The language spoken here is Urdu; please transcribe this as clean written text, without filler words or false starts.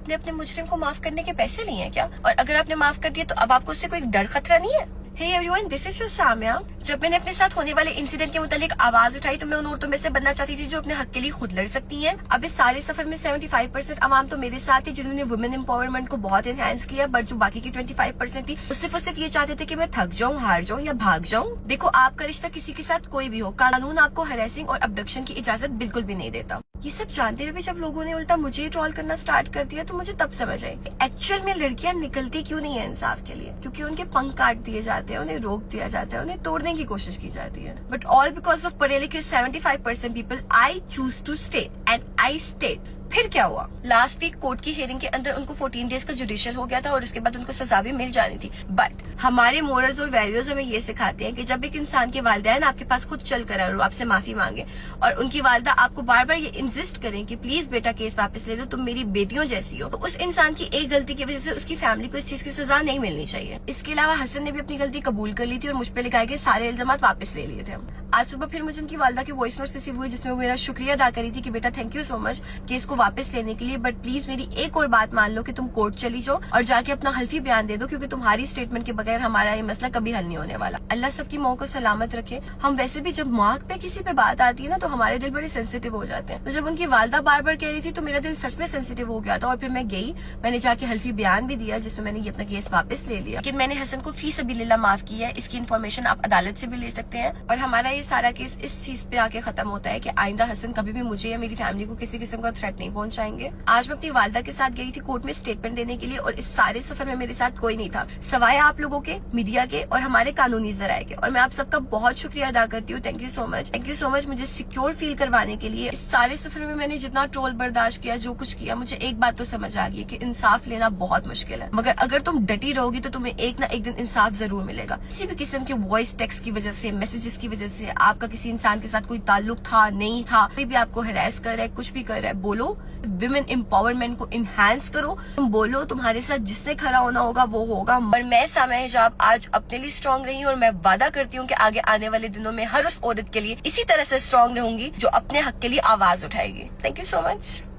آپ نے اپنے مجرم کو معاف کرنے کے پیسے لیے ہیں کیا؟ اور اگر آپ نے معاف کر دیا تو اب آپ کو اس سے کوئی ڈر خطرہ نہیں ہے؟ Hey everyone, this is your Samiya. جب میں نے اپنے ساتھ ہونے والے انسیڈنٹ کے متعلق آواز اٹھائی تو میں ان عورتوں میں سے بننا چاہتی تھی جو اپنے حق کے لیے خود لڑ سکتی ہیں. اب اس سارے سفر میں 75% عوام تو میرے ساتھ تھی جنہوں نے ویمن امپاورمنٹ کو بہت انہینس کیا، بٹ جو باقی کی 25% تھی وہ صرف یہ چاہتے تھے کہ میں تھک جاؤں، ہار جاؤں یا بھاگ جاؤں. دیکھو، آپ کا رشتہ کسی کے ساتھ کوئی بھی ہو، قانون آپ کو ہراسنگ اور ابڈکشن کی اجازت بالکل بھی نہیں دیتا. یہ سب جانتے ہوئے بھی جب لوگوں نے الٹا مجھے ٹرول کرنا سٹارٹ کر دیا تو مجھے تب سمجھ آئی ایکچوئل میں لڑکیاں نکلتی کیوں نہیں ہیں انصاف کے لیے، کیونکہ ان کے پنکھ کاٹ دیے جاتے ہیں، انہیں روک دیا جاتا ہے، انہیں توڑنے کی کوشش کی جاتی ہے. بٹ آل بیکاز آف پڑھے لکھے 75% people I choose to stay and I stayed. پھر کیا ہوا؟ لاسٹ ویک کورٹ کی ہیئرنگ کے اندر ان کو 14 ڈیز کا جوڈیشل ہو گیا تھا اور اس کے بعد ان کو سزا بھی مل جانی تھی. بٹ ہمارے مورلز اور ویلیوز ہمیں یہ سکھاتے ہیں کہ جب ایک انسان کے والدین آپ کے پاس خود چل کر آئے اور آپ سے معافی مانگے اور ان کی والدہ آپ کو بار بار یہ انسسٹ کریں کہ پلیز بیٹا کیس واپس لے لو، تم میری بیٹیوں جیسی ہو، تو اس انسان کی ایک غلطی کی وجہ سے اس کی فیملی کو اس چیز کی سزا نہیں ملنی چاہیے. اس کے علاوہ حسن نے بھی اپنی غلطی قبول کر لی تھی اور مجھ پہ لگائے گئے سارے الزامات واپس لے لیے تھے. آج صبح پھر مجھے ان کی والدہ کی وائس نوٹ ریسیو ہوئی جس میں وہ میرا شکریہ ادا کری تھی کہ بیٹا thank you so much case کو واپس لینے کے لیے، بٹ پلیز میری ایک اور بات مان لو کہ تم کورٹ چلی جاؤ اور جا کے اپنا حلفی بیان دے دو، کیونکہ تمہاری اسٹیٹمنٹ کے بغیر ہمارا یہ مسئلہ کبھی حل نہیں ہونے والا. اللہ سب کی ماں کو سلامت رکھے. ہم ویسے بھی جب ماں پہ کسی پہ بات آتی ہے نا تو ہمارے دل بڑے سینسیٹیو ہو جاتے ہیں. تو جب ان کی والدہ بار بار کہہ رہی تھی تو میرا دل سچ میں سینسیٹیو ہو گیا تھا اور پھر میں گئی، میں نے جا کے حلفی بیان بھی دیا جس میں نے یہ اپنا کیس واپس لے لیا. لیکن میں نے حسن کو فی سبیل اللہ معاف کیا ہے. اس کی انفارمیشن آپ عدالت سے بھی لے سکتے ہیں اور ہمارا یہ سارا کیس اس چیز پہ آ کے ختم ہوتا ہے کہ آئندہ حسن کبھی بھی مجھے یا میری فیملی کو کسی قسم کا تھریٹ نہیں پہنچائیں گے. آج میں اپنی والدہ کے ساتھ گئی تھی کورٹ میں اسٹیٹمنٹ دینے کے لیے اور اس سارے سفر میں میرے ساتھ کوئی نہیں تھا سوائے آپ لوگوں کے، میڈیا کے اور ہمارے قانونی ذرائع کے، اور میں آپ سب کا بہت شکریہ ادا کرتی ہوں. تھینک یو سو مچ مجھے سیکیور فیل کروانے کے لیے. اس سارے سفر میں نے جتنا ٹرول برداشت کیا، جو کچھ کیا، مجھے ایک بات تو سمجھ آ گئی کہ انصاف لینا بہت مشکل ہے، مگر اگر تم ڈٹی رہو گی تو تمہیں ایک نہ ایک دن انصاف ضرور ملے گا. کسی بھی قسم کے وائس ٹیکسٹ کی وجہ سے، میسجز کی وجہ سے آپ کا کسی انسان کے ساتھ کوئی تعلق تھا نہیں تھا، کوئی بھی آپ کو ہراس کر رہا ہے، کچھ بھی کر رہا ہے، بولو. ویمن امپاورمنٹ کو انہانس کرو. تم بولو، تمہارے ساتھ جس سے کھڑا ہونا ہوگا وہ ہوگا. اور میں سامیہ حجاب آج اپنے لیے اسٹرانگ رہی ہوں اور میں وعدہ کرتی ہوں کہ آگے آنے والے دنوں میں ہر اس عورت کے لیے اسی طرح سے اسٹرانگ رہوں گی جو اپنے حق کے لیے آواز اٹھائے گی. Thank you so much.